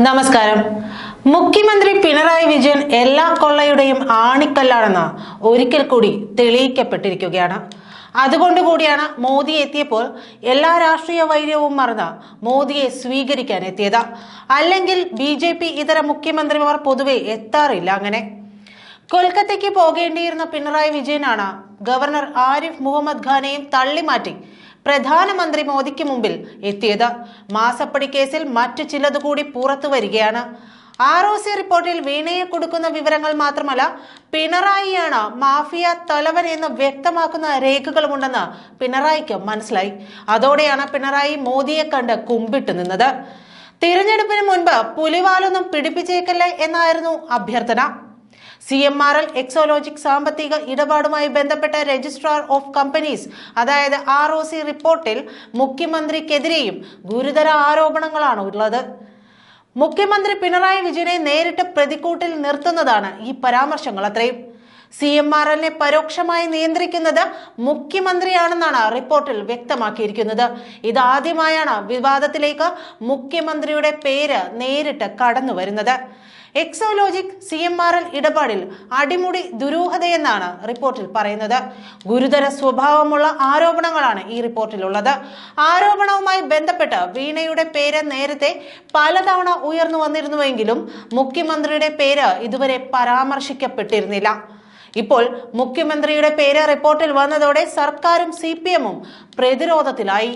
നമസ്കാരം. മുഖ്യമന്ത്രി പിണറായി വിജയൻ എല്ലാ കൊള്ളയുടെയും ആണിക്കല്ലാണെന്ന് ഒരിക്കൽ കൂടി തെളിയിക്കപ്പെട്ടിരിക്കുകയാണ്. അതുകൊണ്ടുകൂടിയാണ് മോദി എത്തിയപ്പോൾ എല്ലാ രാഷ്ട്രീയ വൈര്യവും മറന്ന് മോദിയെ സ്വീകരിക്കാൻ എത്തിയത്. അല്ലെങ്കിൽ BJP ഇതര മുഖ്യമന്ത്രിമാർ പൊതുവെ എത്താറില്ല. അങ്ങനെ കൊൽക്കത്തയ്ക്ക് പോകേണ്ടിയിരുന്ന പിണറായി വിജയനാണ് ഗവർണർ ആരിഫ് മുഹമ്മദ് ഖാനെയും തള്ളിമാറ്റി പ്രധാനമന്ത്രി മോദിക്ക് മുമ്പിൽ എത്തിയത്. മാസപ്പടി കേസിൽ മറ്റു ചിലതുകൂടി പുറത്തു വരികയാണ്. ROC റിപ്പോർട്ടിൽ വീണയെ കൊടുക്കുന്ന വിവരങ്ങൾ മാത്രമല്ല, പിണറായിയാണ് മാഫിയ തലവൻ എന്ന് വ്യക്തമാക്കുന്ന രേഖകളുമുണ്ടെന്ന് പിണറായിക്ക് മനസ്സിലായി. അതോടെയാണ് പിണറായി മോദിയെ കണ്ട് കുമ്പിട്ട് നിന്നത്. തിരഞ്ഞെടുപ്പിന് മുൻപ് പുലിവാലൊന്നും പിടിപ്പിച്ചേക്കല്ലേ എന്നായിരുന്നു അഭ്യർത്ഥന. CMRL എക്സോലോജിക് സാമ്പത്തിക ഇടപാടുമായി ബന്ധപ്പെട്ട രജിസ്ട്രാർ ഓഫ് കമ്പനീസ് അതായത് ROC റിപ്പോർട്ടിൽ മുഖ്യമന്ത്രിക്കെതിരെയും ഗുരുതര ആരോപണങ്ങളാണ് ഉള്ളത്. മുഖ്യമന്ത്രി പിണറായി വിജയനെ നേരിട്ട് പ്രതിക്കൂട്ടിൽ നിർത്തുന്നതാണ് ഈ പരാമർശങ്ങൾ അത്രയും. CMRLനെ പരോക്ഷമായി നിയന്ത്രിക്കുന്നത് മുഖ്യമന്ത്രിയാണെന്നാണ് റിപ്പോർട്ടിൽ വ്യക്തമാക്കിയിരിക്കുന്നത്. ഇതാദ്യമായാണ് വിവാദത്തിലേക്ക് മുഖ്യമന്ത്രിയുടെ പേര് നേരിട്ട് കടന്നു വരുന്നത്. എക്സോലോജിക് CMRL ഇടപാടിൽ അടിമുടി ദുരൂഹതയെന്നാണ് റിപ്പോർട്ടിൽ പറയുന്നത്. ഗുരുതര സ്വഭാവമുള്ള ആരോപണങ്ങളാണ് ഈ റിപ്പോർട്ടിലുള്ളത്. ആരോപണവുമായി ബന്ധപ്പെട്ട് വീണയുടെ പേര് നേരത്തെ പലതവണ ഉയർന്നു വന്നിരുന്നുവെങ്കിലും മുഖ്യമന്ത്രിയുടെ പേര് ഇതുവരെ പരാമർശിക്കപ്പെട്ടിരുന്നില്ല. ഇപ്പോൾ മുഖ്യമന്ത്രിയുടെ പേര് റിപ്പോർട്ടിൽ വന്നതോടെ സർക്കാരും CPM-ഉം പ്രതിരോധത്തിലായി.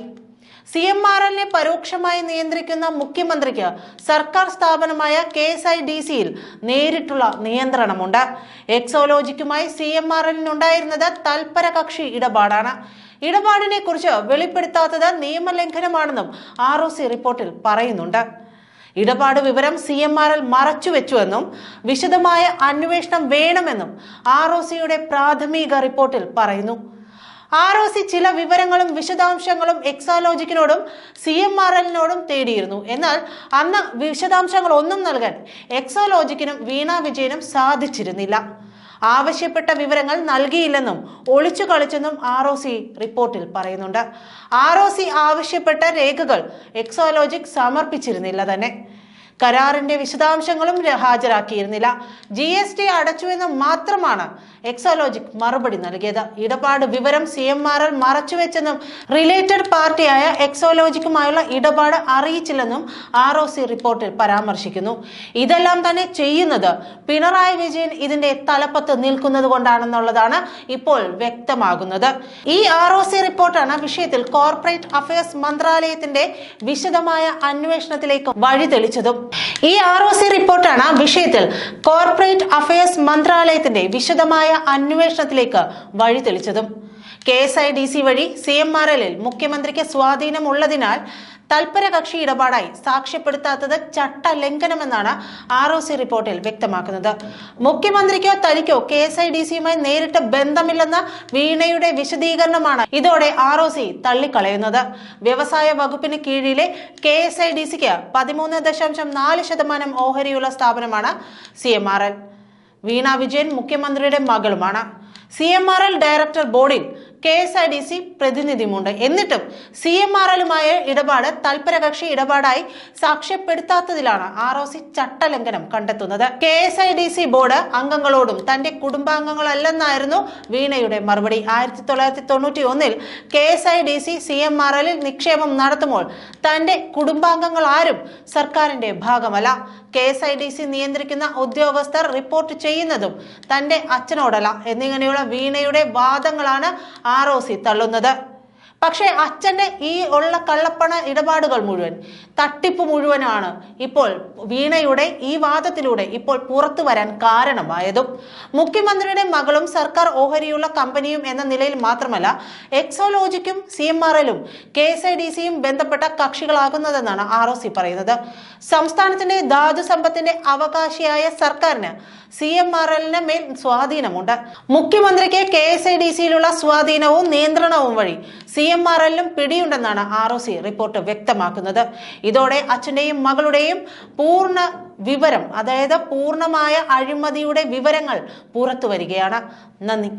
CMRLനെ പരോക്ഷമായി നിയന്ത്രിക്കുന്ന മുഖ്യമന്ത്രിക്ക് സർക്കാർ സ്ഥാപനമായ KSIDCയിൽ നേരിട്ടുള്ള നിയന്ത്രണമുണ്ട്. എക്സോലോജിക്കുമായി CMRLനുണ്ടായിരുന്നത് തൽപര കക്ഷി ഇടപാടാണ്. ഇടപാടിനെ കുറിച്ച് വെളിപ്പെടുത്താത്തത് നിയമലംഘനമാണെന്നും ROC റിപ്പോർട്ടിൽ പറയുന്നുണ്ട്. ഇടപാട് വിവരം CMRL മറച്ചുവെച്ചുവെന്നും വിശദമായ അന്വേഷണം വേണമെന്നും ROCയുടെ പ്രാഥമിക റിപ്പോർട്ടിൽ പറയുന്നു. ROC ചില വിവരങ്ങളും വിശദാംശങ്ങളും എക്സോലോജിക്കിനോടും CMRLനോടും തേടിയിരുന്നു. എന്നാൽ അന്ന് വിശദാംശങ്ങൾ ഒന്നും നൽകാൻ എക്സോലോജിക്കിനും വീണ വിജയനും സാധിച്ചിരുന്നില്ല. ആവശ്യപ്പെട്ട വിവരങ്ങൾ നൽകിയില്ലെന്നും ഒളിച്ചു കളിച്ചെന്നും ROC റിപ്പോർട്ടിൽ പറയുന്നുണ്ട്. ROC ആവശ്യപ്പെട്ട രേഖകൾ എക്സോലോജിക് സമർപ്പിച്ചിരുന്നില്ല തന്നെ. കരാറിന്റെ വിശദാംശങ്ങളും ഹാജരാക്കിയിരുന്നില്ല. GST അടച്ചുവെന്ന് മാത്രമാണ് എക്സോലോജിക് മറുപടി നൽകിയത്. ഇടപാട് വിവരം CMRL മറച്ചുവെച്ചെന്നും റിലേറ്റഡ് പാർട്ടിയായ എക്സോലോജിക്കുമായുള്ള ഇടപാട് അറിയിച്ചില്ലെന്നും ROC റിപ്പോർട്ടിൽ പരാമർശിക്കുന്നു. ഇതെല്ലാം തന്നെ ചെയ്യുന്നത് പിണറായി വിജയൻ ഇതിന്റെ തലപ്പത്ത് നിൽക്കുന്നത് കൊണ്ടാണെന്നുള്ളതാണ് ഇപ്പോൾ വ്യക്തമാകുന്നത്. ഈ ROC റിപ്പോർട്ടാണ് വിഷയത്തിൽ കോർപ്പറേറ്റ് അഫയേഴ്സ് മന്ത്രാലയത്തിന്റെ വിശദമായ അന്വേഷണത്തിലേക്ക് വഴിതെളിച്ചതും. ഈ ROC റിപ്പോർട്ടാണ് വിഷയത്തിൽ കോർപ്പറേറ്റ് അഫയേഴ്സ് മന്ത്രാലയത്തിന്റെ വിശദമായ അന്വേഷണത്തിലേക്ക് വഴിതെളിച്ചതും. KSIDC വഴി CMRLൽ മുഖ്യമന്ത്രിക്ക് സ്വാധീനമുള്ളതിനാൽ തൽപര കക്ഷി ഇടപാടായി സാക്ഷ്യപ്പെടുത്താത്തത് ചട്ടലംഘനമെന്നാണ് ROC റിപ്പോർട്ടിൽ വ്യക്തമാക്കുന്നത്. മുഖ്യമന്ത്രിക്കോ തനിക്കോ KSIDCയുമായി നേരിട്ട് ബന്ധമില്ലെന്ന വീണയുടെ വിശദീകരണമാണ് ഇതോടെ ROC തള്ളിക്കളയുന്നത്. വ്യവസായ വകുപ്പിന് കീഴിലെ KSIDCക്ക് 13.4% ഓഹരിയുള്ള സ്ഥാപനമാണ് CMRL. വീണ വിജയൻ മുഖ്യമന്ത്രിയുടെ മകളുമാണ്. CMRL ഡയറക്ടർ ബോർഡിൽ KSIDC പ്രതിനിധിയുമുണ്ട്. എന്നിട്ടും CMRLുമായ ഇടപാട് തൽപരകക്ഷി ഇടപാടായി സാക്ഷ്യപ്പെടുത്താത്തതിലാണ് ROC ചട്ടലംഘനം കണ്ടെത്തുന്നത്. KSIDC ബോർഡ് അംഗങ്ങളോടും തന്റെ കുടുംബാംഗങ്ങളല്ലെന്നായിരുന്നു വീണയുടെ മറുപടി. 1991-ൽ KSIDC CMRLൽ നിക്ഷേപം നടത്തുമ്പോൾ തന്റെ കുടുംബാംഗങ്ങൾ ആരും സർക്കാരിന്റെ ഭാഗമല്ല. KSIDC നിയന്ത്രിക്കുന്ന ഉദ്യോഗസ്ഥർ റിപ്പോർട്ട് ചെയ്യുന്നതും തന്റെ അച്ഛനോടല്ല എന്നിങ്ങനെയുള്ള വീണയുടെ വാദങ്ങളാണ് ROC തള്ളുന്നത്. പക്ഷേ അച്ഛന്റെ ഈ ഉള്ള കള്ളപ്പണ ഇടപാടുകൾ മുഴുവൻ, തട്ടിപ്പ് മുഴുവനാണ് ഇപ്പോൾ വീണയുടെ ഈ വാദത്തിലൂടെ ഇപ്പോൾ പുറത്തു വരാൻ കാരണമായതും. മുഖ്യമന്ത്രിയുടെ മകളും സർക്കാർ ഓഹരിയുള്ള കമ്പനിയും എന്ന നിലയിൽ മാത്രമല്ല, എക്സോലോജിക്കും CMRLും KSIDCയും ബന്ധപ്പെട്ട കക്ഷികളാകുന്നതെന്നാണ് ROC പറയുന്നത്. സംസ്ഥാനത്തിന്റെ ധാതു സമ്പത്തിന്റെ അവകാശിയായ സർക്കാരിന് CMRLന് മേൽ സ്വാധീനമുണ്ട്. മുഖ്യമന്ത്രിക്ക് KSIDCയിലുള്ള സ്വാധീനവും നിയന്ത്രണവും വഴി CMRLലും പിടിയുണ്ടെന്നാണ് ROC റിപ്പോർട്ട് വ്യക്തമാക്കുന്നത്. ഇതോടെ അച്ഛന്റെയും മകളുടെയും പൂർണ്ണ വിവരം, അതായത് പൂർണ്ണമായ അഴിമതിയുടെ വിവരങ്ങൾ പുറത്തു വരികയാണ്. നന്ദി.